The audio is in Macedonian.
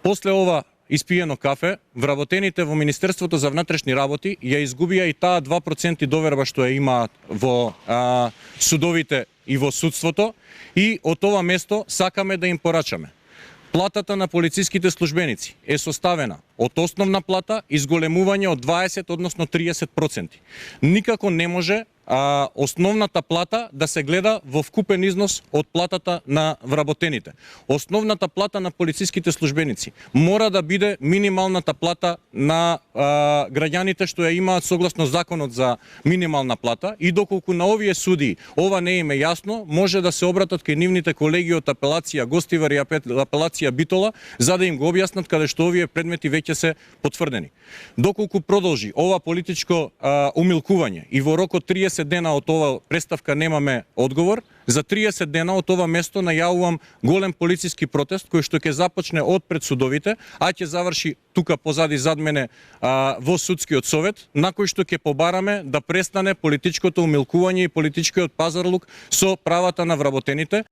После ова испиено кафе, вработените во Министерството за внатрешни работи ја изгубија и таа 2% доверба што ја имаат во судовите и во судството, и од ова место сакаме да им порачаме. Платата на полициските службеници е составена од основна плата и зголемување од 20, односно 30%. Никако не може основната плата да се гледа во вкупен износ од платата на вработените. Основната плата на полициските службеници мора да биде минималната плата на граѓаните што ја имаат согласно законот за минимална плата, и доколку на овие суди ова не им е јасно, може да се обратат кај нивните колеги од апелација Гостивар и апелација Битола за да им го објаснат, каде што овие предмети веќе се потврдени. Доколку продолжи ова политичко умилкување и во рок од 30 дена од ова преставка немаме одговор, за 30 дена од ова место најавувам голем полициски протест кој што ќе започне од пред судовите, а ќе заврши тука позади зад мене во судскиот совет, на кој што ќе побараме да престане политичкото умилкување и политичкиот пазарлук со правата на вработените.